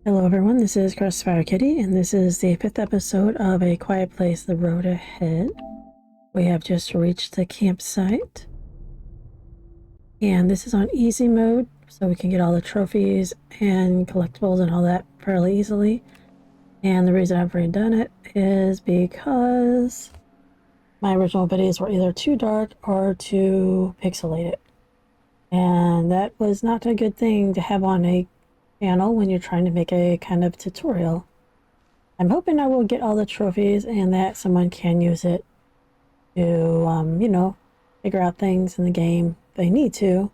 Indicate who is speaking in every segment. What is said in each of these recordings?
Speaker 1: Hello everyone, this is Crossfire Kitty, and this is the 5th episode of A Quiet Place, The Road Ahead. We have just reached the campsite, and this is on easy mode, so we can get all the trophies and collectibles and all that fairly easily. And the reason I've redone it is because my original videos were either too dark or too pixelated. And that was not a good thing to have on a channel when you're trying to make a kind of tutorial. I'm hoping I will get all the trophies and that someone can use it to, figure out things in the game if they need to.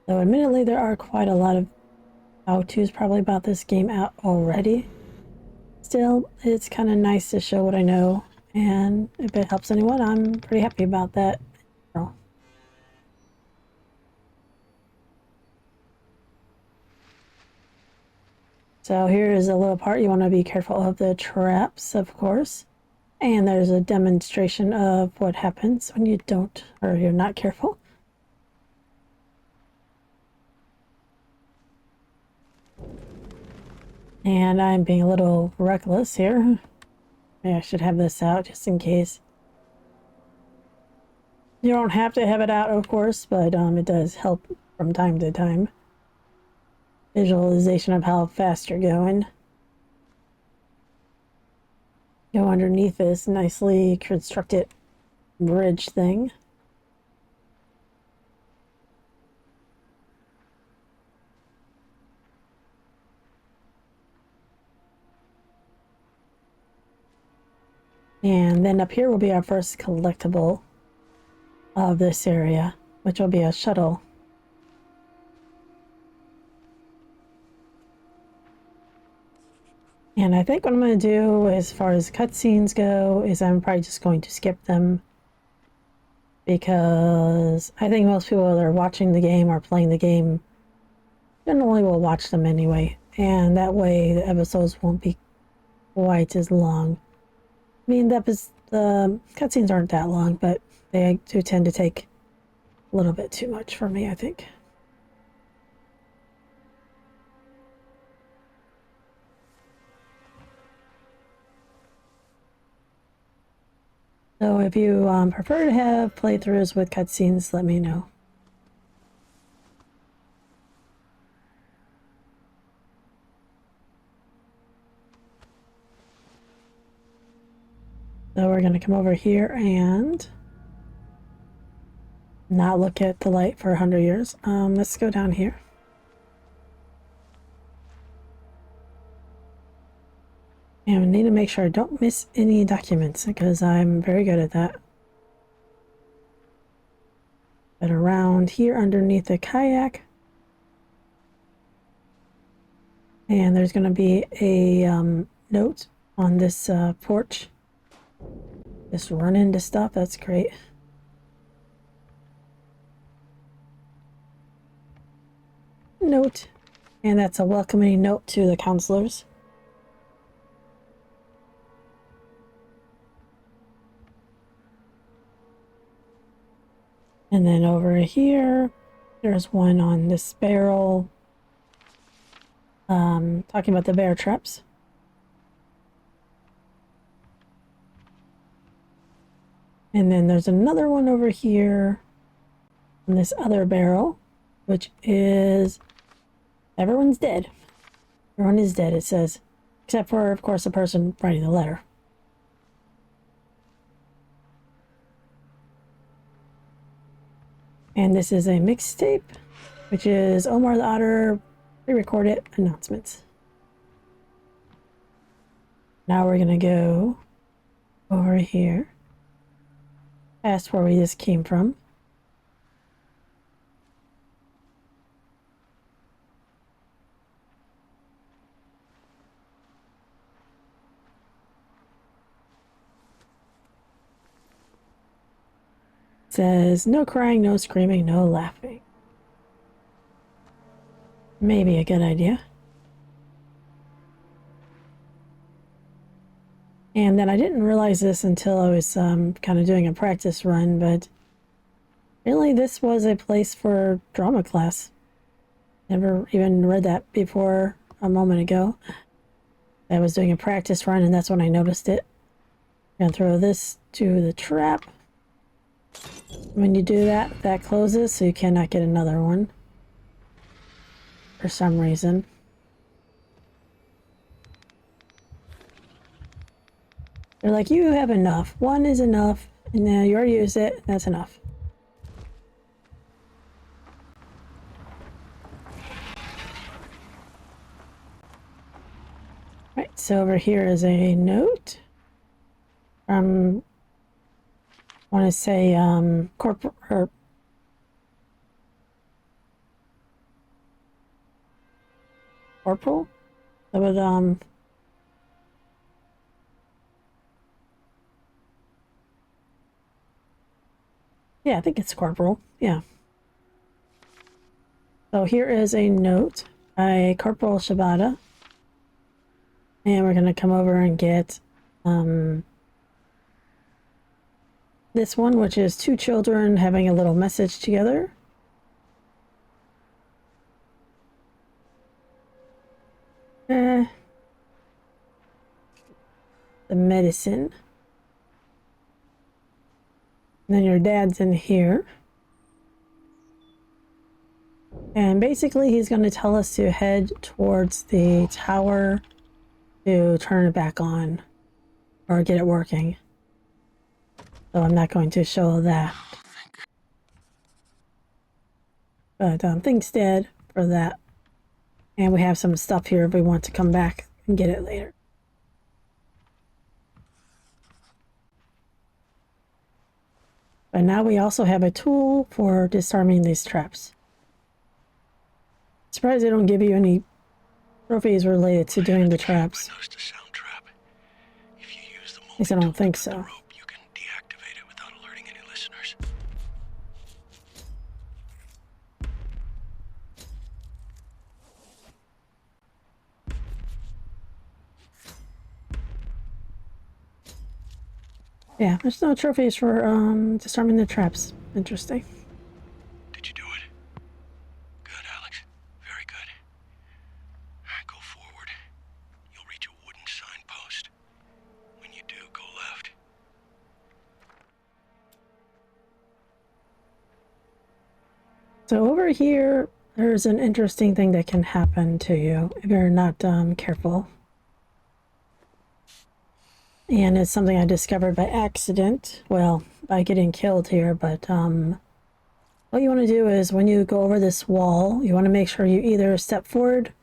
Speaker 1: Though admittedly there are quite a lot of how-tos probably about this game out already. Still, it's kind of nice to show what I know, and if it helps anyone, I'm pretty happy about that. So here is a little part. You want to be careful of the traps, of course. And there's a demonstration of what happens when you don't, or you're not careful. And I'm being a little reckless here. Maybe I should have this out just in case. You don't have to have it out, of course, but it does help from time to time. Visualization of how fast you're going. Go underneath this nicely constructed bridge thing. And then up here will be our first collectible of this area, which will be a shuttle. And I think what I'm going to do as far as cutscenes go is I'm probably just going to skip them, because I think most people that are watching the game or playing the game generally will watch them anyway, and that way the episodes won't be quite as long. I mean, the cutscenes aren't that long, but they do tend to take a little bit too much for me, I think. So if you prefer to have playthroughs with cutscenes, let me know. So we're going to come over here and not look at the light for 100 years. Let's go down here. And we need to make sure I don't miss any documents, because I'm very good at that. But around here underneath the kayak. And there's going to be a note on this porch. Just run into stuff, that's great. Note. And that's a welcoming note to the counselors. And then over here, there's one on this barrel, talking about the bear traps. And then there's another one over here on this other barrel, which is everyone's dead. Everyone is dead, it says, except for, of course, the person writing the letter. And this is a mixtape, which is Omar the Otter pre-recorded announcements. Now we're going to go over here, past where we just came from. It says, no crying, no screaming, no laughing. Maybe a good idea. And then I didn't realize this until I was kind of doing a practice run, but really this was a place for drama class. Never even read that before a moment ago. I was doing a practice run, and that's when I noticed it. I'm gonna throw this to the trap. When you do that, that closes, so you cannot get another one. For some reason. They're like, you have enough. One is enough, and now you already used it, that's enough. Right, so over here is a note. I want to say, corporal, that would, yeah, I think it's corporal, yeah. So here is a note by Corporal Shibata. And we're gonna come over and get, this one, which is two children having a little message together. The medicine. And then your dad's in here. And basically he's going to tell us to head towards the tower to turn it back on. Or get it working. So I'm not going to show that. But thanks, Dad, for that. And we have some stuff here if we want to come back and get it later. But now we also have a tool for disarming these traps. Surprised they don't give you any trophies related to doing the traps. At least I don't think so. Yeah, there's no trophies for disarming the traps. Interesting.
Speaker 2: Did you do it? Good, Alex. Very good. Go forward. You'll reach a wooden signpost. When you do, go left.
Speaker 1: So over here, there's an interesting thing that can happen to you if you're not careful. And it's something I discovered by accident. Well, by getting killed here, but what you want to do is when you go over this wall, you want to make sure you either step forward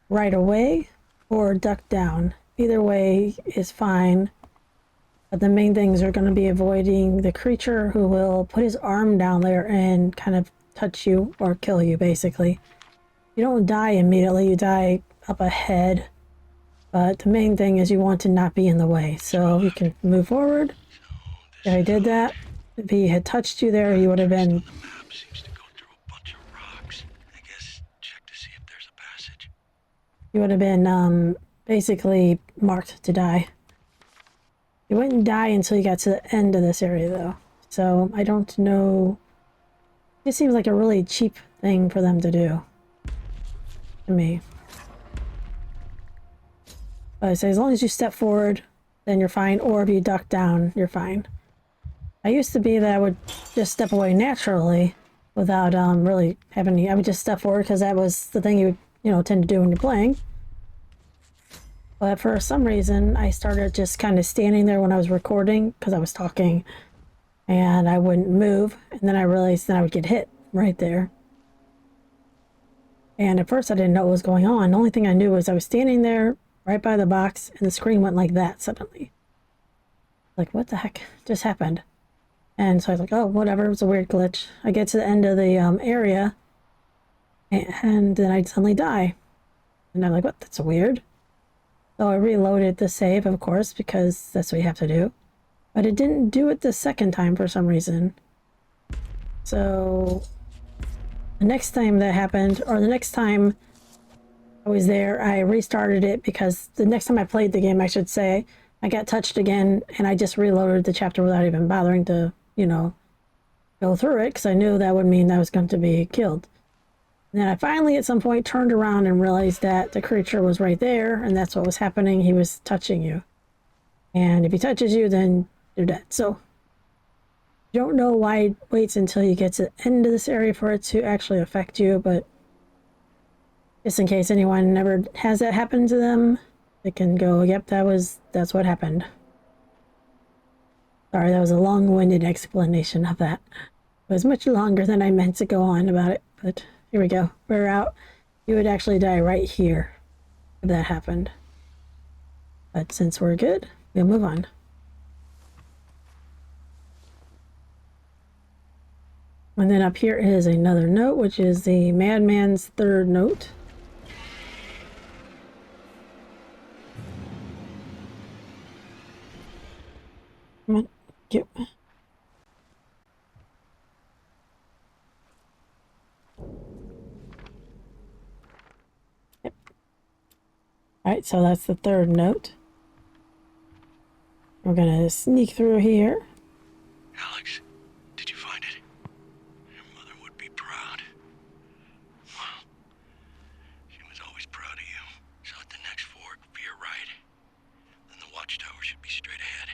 Speaker 1: right away or duck down. Either way is fine. But the main things are going to be avoiding the creature who will put his arm down there and kind of touch you or kill you, basically. You don't die immediately, you die up ahead. But the main thing is you want to not be in the way. So you can move forward. There, I did that. If he had touched you there, you would have been... You would have been basically marked to die. You wouldn't die until you got to the end of this area, though. So I don't know. It seems like a really cheap thing for them to do. To me. But I say as long as you step forward, then you're fine. Or if you duck down, you're fine. I used to be that I would just step away naturally without really having any... I would just step forward because that was the thing you tend to do when you're playing. But for some reason, I started just kind of standing there when I was recording because I was talking and I wouldn't move. And then I realized that I would get hit right there. And at first I didn't know what was going on. The only thing I knew was I was standing there right by the box and the screen went like that suddenly. Like, what the heck just happened? And so I was like, oh, whatever, it was a weird glitch. I get to the end of the area and then I suddenly die. And I'm like, what? That's weird. So I reloaded the save, of course, because that's what you have to do. But it didn't do it the second time for some reason. So the next time that happened, or the next time I was there, I restarted it because the next time I played the game, I should say, I got touched again and I just reloaded the chapter without even bothering to, go through it because I knew that would mean I was going to be killed. And then I finally, at some point, turned around and realized that the creature was right there, and that's what was happening. He was touching you. And if he touches you, then you're dead. So, you don't know why it waits until you get to the end of this area for it to actually affect you, but just in case anyone ever has that happen to them, they can go, yep, that's what happened. Sorry, that was a long-winded explanation of that. It was much longer than I meant to go on about it, but here we go. We're out. You would actually die right here if that happened. But since we're good, we'll move on. And then up here is another note, which is the Madman's third note. Come on, get. Yep. Alright, so that's the third note. We're gonna sneak through here.
Speaker 2: Alex, did you find it? Your mother would be proud. Well, she was always proud of you. So at the next fork, veer right. Then the watchtower should be straight ahead.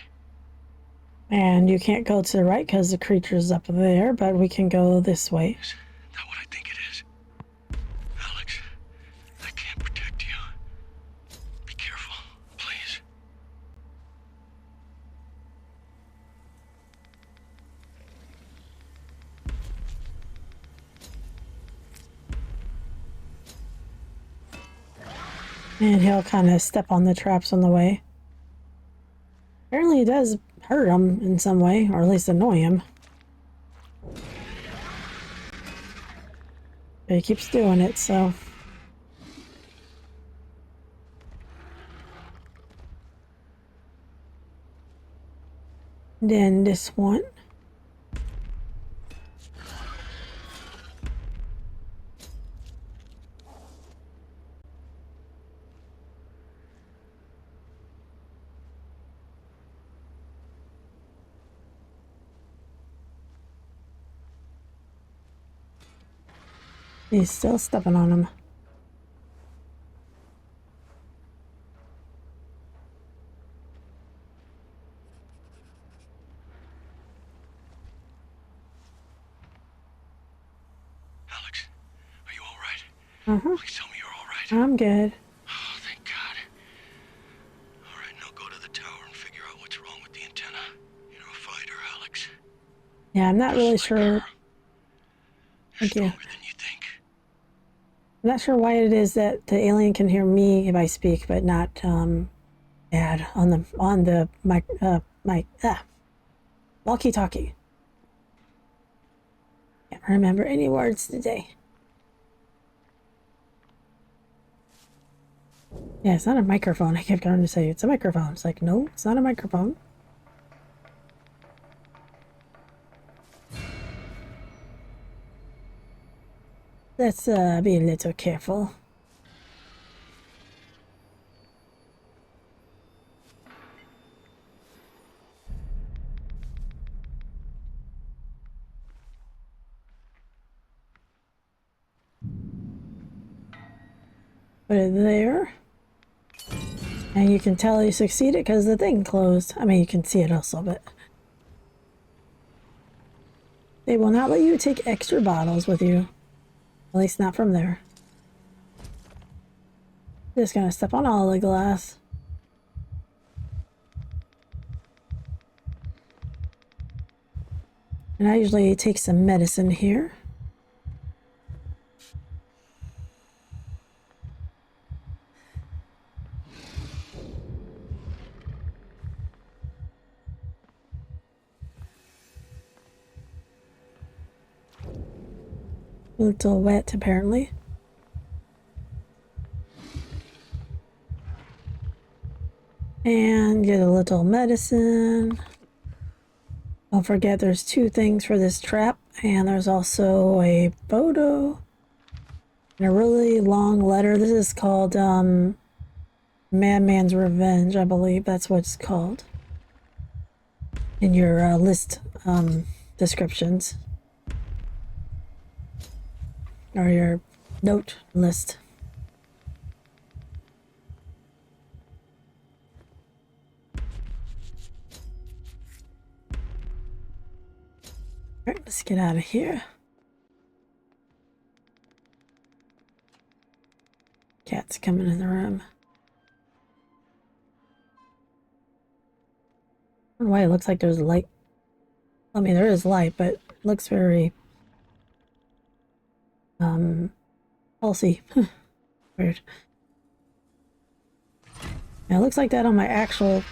Speaker 1: And you can't go to the right because the creature's up there, but we can go this way.
Speaker 2: Is that what I think it is? Alex, I can't protect you. Be careful, please.
Speaker 1: And he'll kind of step on the traps on the way. Apparently it does hurt him in some way, or at least annoy him. But he keeps doing it, so... Then this one. He's still stepping on him.
Speaker 2: Alex, are you all right?
Speaker 1: Uh-huh.
Speaker 2: Please tell me you're all right.
Speaker 1: I'm good.
Speaker 2: Oh, thank God. All right, now go to the tower and figure out what's wrong with the antenna. You're a fighter, Alex.
Speaker 1: Yeah, I'm not really
Speaker 2: Just like
Speaker 1: sure.
Speaker 2: her.
Speaker 1: Thank
Speaker 2: You're
Speaker 1: you.
Speaker 2: stronger than you think.
Speaker 1: I'm not sure why it is that the alien can hear me if I speak, but not Dad on the walkie-talkie. Can't remember any words today. Yeah, it's not a microphone. I kept trying to say it's a microphone. It's like, no, it's not a microphone. Let's be a little careful. Put it there. And you can tell you succeeded because the thing closed. I mean, you can see it also, but... They will not let you take extra bottles with you. At least not from there. Just gonna step on all the glass. And I usually take some medicine here. A little wet, apparently. And get a little medicine. Don't forget there's 2 things for this trap, and there's also a photo and a really long letter. This is called Madman's Revenge, I believe that's what it's called in your list descriptions or your Note list. Alright, let's get out of here. Cat's coming in the room. I don't know why it looks like there's light. I mean, there is light, but it looks very pulsy. Weird. Yeah, it looks like that on my actual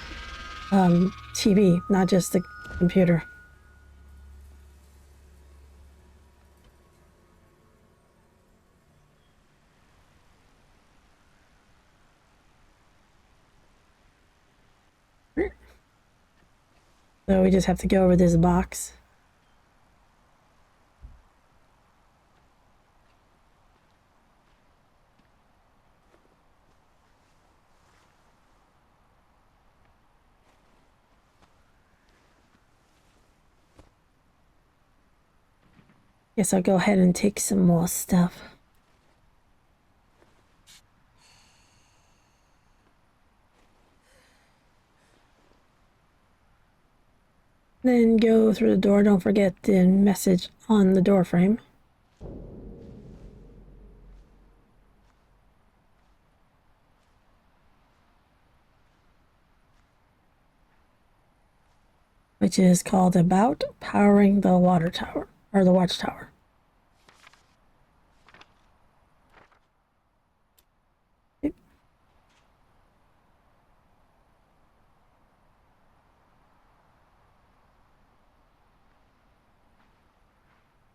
Speaker 1: TV, not just the computer. So we just have to go over this box. Guess I'll go ahead and take some more stuff. Then go through the door. Don't forget the message on the door frame. Which is called About Powering the Water Tower, or the Watchtower. Okay.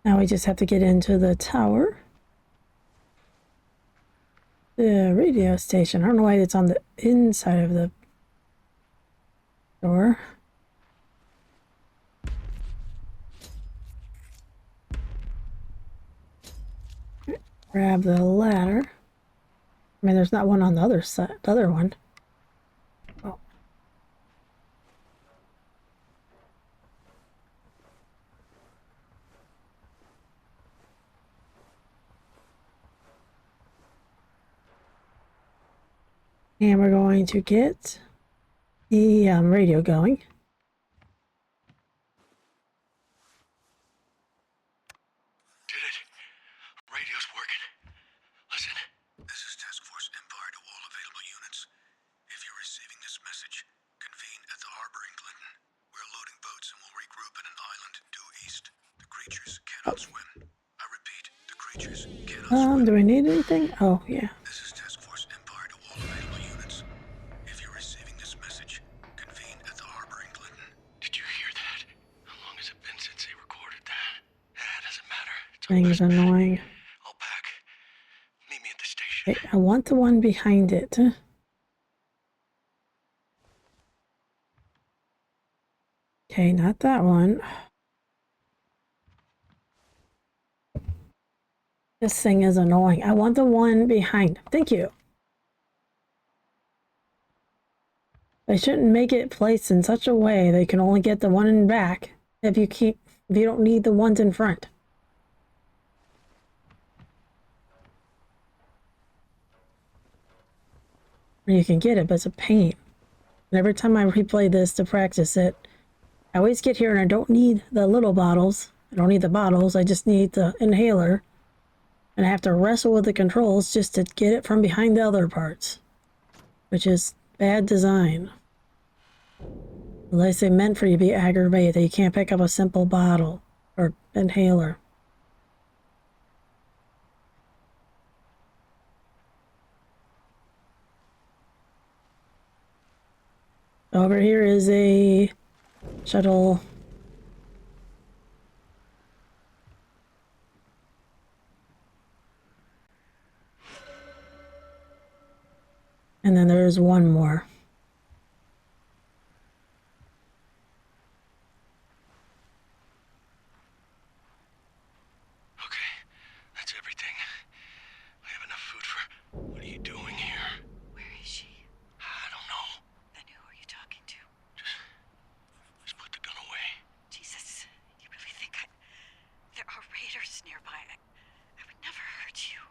Speaker 1: Now we just have to get into the tower. The radio station. I don't know why it's on the inside of the door. Grab the ladder. I mean, there's not one on the other side, the other one. Oh. And we're going to get the radio going.
Speaker 2: Did it. Radio's working. Listen. This is Task Force Empire to all available units. If you're receiving this message, convene at the harbor in Clinton. We're loading boats and will regroup at an island due east. The creatures cannot swim. I repeat, the creatures cannot swim.
Speaker 1: Do we need anything? Oh, yeah.
Speaker 2: This is Task Force Empire to all available units. If you're receiving this message, convene at the harbor in Clinton. Did you hear that? How long has it been since they recorded that? Yeah, it doesn't matter. It's
Speaker 1: Thing is annoying.
Speaker 2: I'll pack. Meet me at the station.
Speaker 1: Wait, I want the one behind it. Okay, not that one. This thing is annoying. I want the one behind. Thank you. They shouldn't make it placed in such a way that you can only get the one in back if you don't need the ones in front. You can get it, but it's a pain. And every time I replay this to practice it, I always get here and I don't need the little bottles. I don't need the bottles. I just need the inhaler. And I have to wrestle with the controls just to get it from behind the other parts. Which is bad design. Unless they meant for you to be aggravated that you can't pick up a simple bottle or inhaler. Over here is a shuttle. And then there's one more.
Speaker 2: Okay, that's everything. I have enough food for... What are you doing here?
Speaker 3: Where is she?
Speaker 2: I don't know.
Speaker 3: Then who are you talking to?
Speaker 2: Just put the gun away.
Speaker 3: Jesus, you really think there are raiders nearby? I would never hurt you.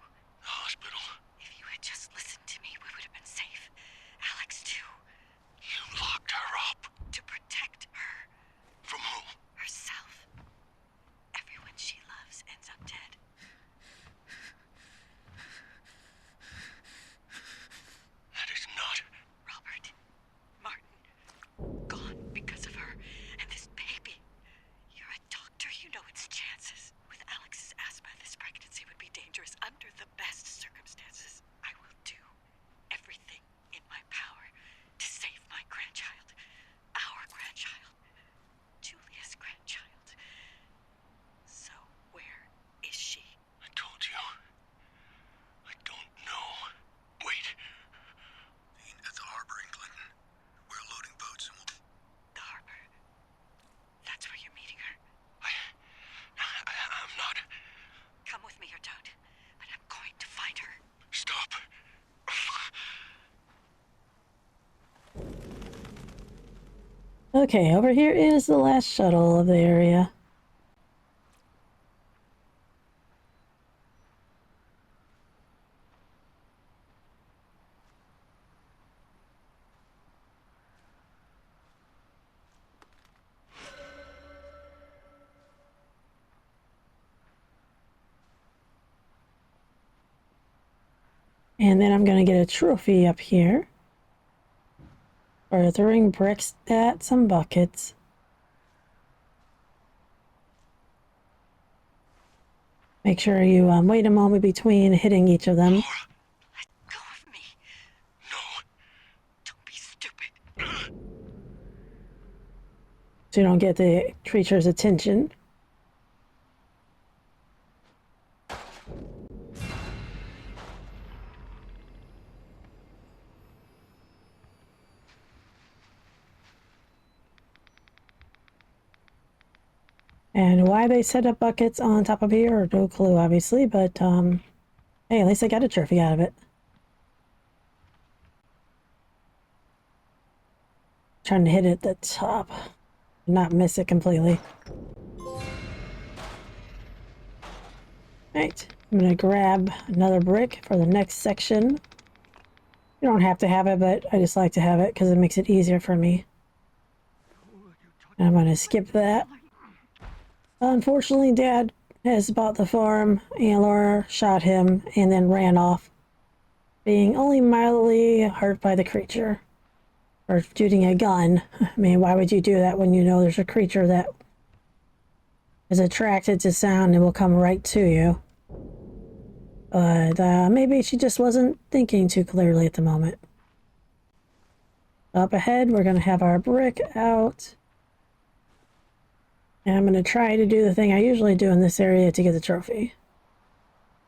Speaker 1: Okay, over here is the last shuttle of the area. And then I'm going to get a trophy up here for throwing bricks at some buckets. Make sure you wait a moment between hitting each of them.
Speaker 3: Let go of me.
Speaker 2: No.
Speaker 3: Don't be stupid.
Speaker 1: So you don't get the creature's attention. And why they set up buckets on top of here, no clue, obviously, but hey, at least I got a trophy out of it. Trying to hit it at the top, not miss it completely. Right, I'm gonna grab another brick for the next section. You don't have to have it, but I just like to have it because it makes it easier for me. And I'm gonna skip that. Unfortunately, Dad has bought the farm, and Laura shot him and then ran off, being only mildly hurt by the creature. Or shooting a gun. I mean, why would you do that when you know there's a creature that is attracted to sound and will come right to you? But maybe she just wasn't thinking too clearly at the moment. Up ahead, we're going to have our brick out. And I'm going to try to do the thing I usually do in this area to get the trophy.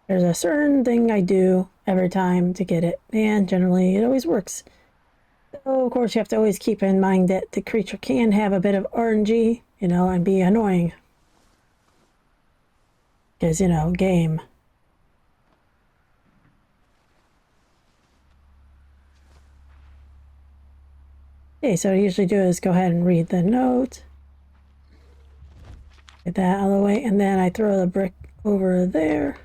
Speaker 1: There's a certain thing I do every time to get it, and generally it always works. So, of course, you have to always keep in mind that the creature can have a bit of RNG, you know, and be annoying. Because, you know, game. Okay, so what I usually do is go ahead and read the note. Get that out of the way, and then I throw the brick over there.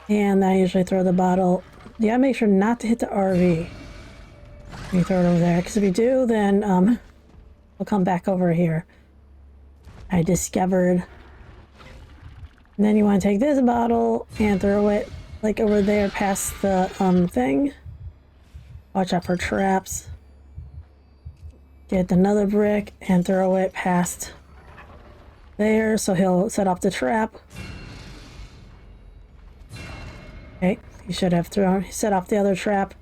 Speaker 1: And I usually throw the bottle. You gotta make sure not to hit the RV when you throw it over there, because if you do, then we'll come back over here. I discovered. And then you want to take this bottle and throw it like over there past the thing. Watch out for traps. Get another brick and throw it past there, so he'll set off the trap. Okay, you should have set off the other trap.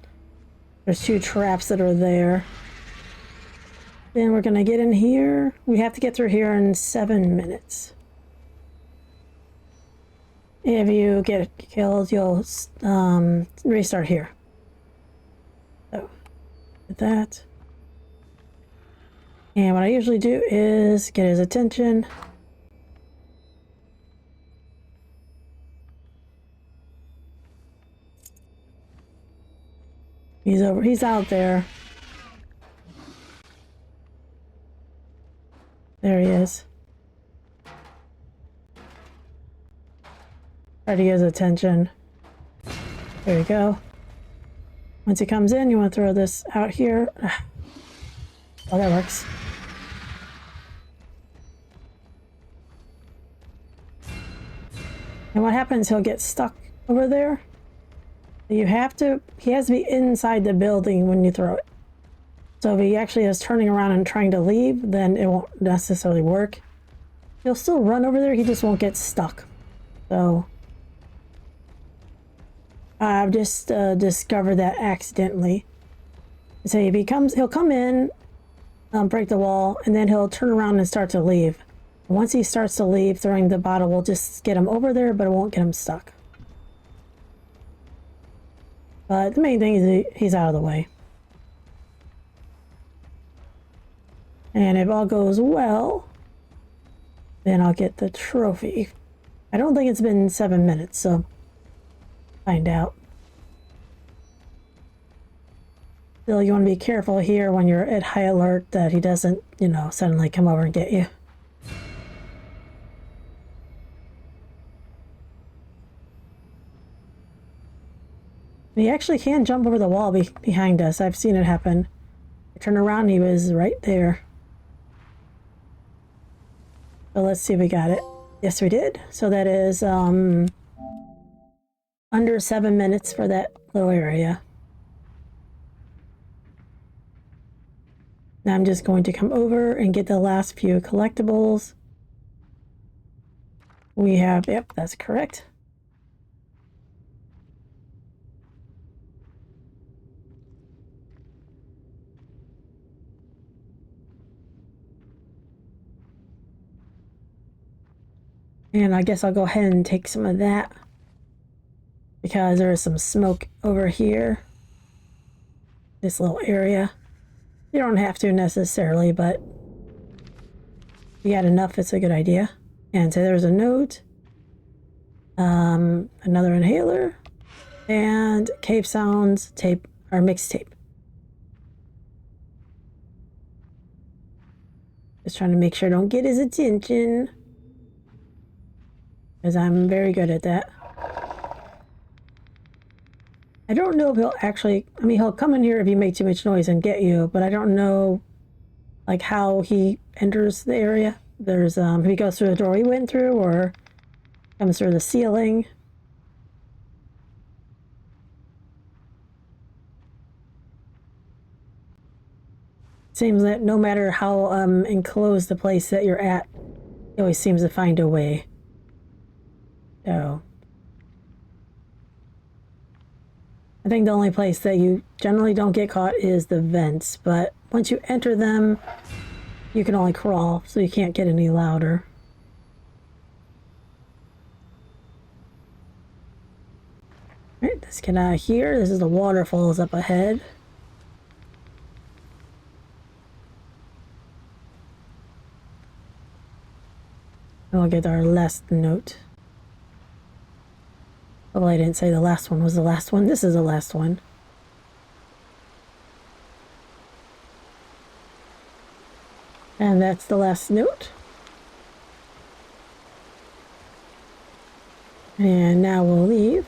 Speaker 1: There's 2 traps that are there. Then we're gonna get in here. We have to get through here in 7 minutes. If you get killed, you'll restart here. So, get that. And what I usually do is get his attention. He's out there. There he is. Try to get his attention. There you go. Once he comes in, you want to throw this out here. Oh, that works. And what happens, he'll get stuck over there. He has to be inside the building when you throw it. So if he actually is turning around and trying to leave, then it won't necessarily work. He'll still run over there, he just won't get stuck. So I've just discovered that accidentally. So if he'll come in, break the wall, and then he'll turn around and start to leave. Once he starts to leave, throwing the bottle will just get him over there, but it won't get him stuck. But the main thing is he's out of the way. And if all goes well, then I'll get the trophy. I don't think it's been 7 minutes, so find out. Still, you want to be careful here when you're at high alert that he doesn't, suddenly come over and get you. He actually can jump over the wall behind us. I've seen it happen. I turned around and he was right there. So let's see if we got it. Yes, we did. So that is under 7 minutes for that little area. Now I'm just going to come over and get the last few collectibles. We have, yep, that's correct. And I guess I'll go ahead and take some of that because there is some smoke over here. This little area. You don't have to necessarily, but if you got enough, it's a good idea. And so there's a note, another inhaler, and cave sounds tape or mixtape. Just trying to make sure I don't get his attention, because I'm very good at that. I don't know if he'll actually, he'll come in here if you make too much noise and get you, but I don't know, like, how he enters the area. There's, if he goes through the door he went through, or comes through the ceiling. Seems that no matter how enclosed the place that you're at, he always seems to find a way. So I think the only place that you generally don't get caught is the vents, but once you enter them, you can only crawl, so you can't get any louder. Alright, let's get out of here. This is the waterfalls up ahead. And we'll get our last note. Well, I didn't say the last one was the last one. This is the last one. And that's the last note. And now we'll leave.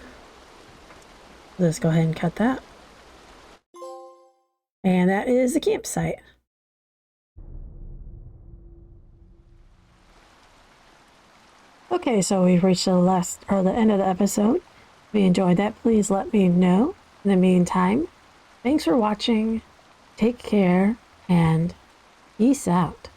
Speaker 1: Let's go ahead and cut that. And that is the campsite. Okay, so we've reached the end of the episode. If you enjoyed that, please let me know. In the meantime, thanks for watching. Take care and peace out.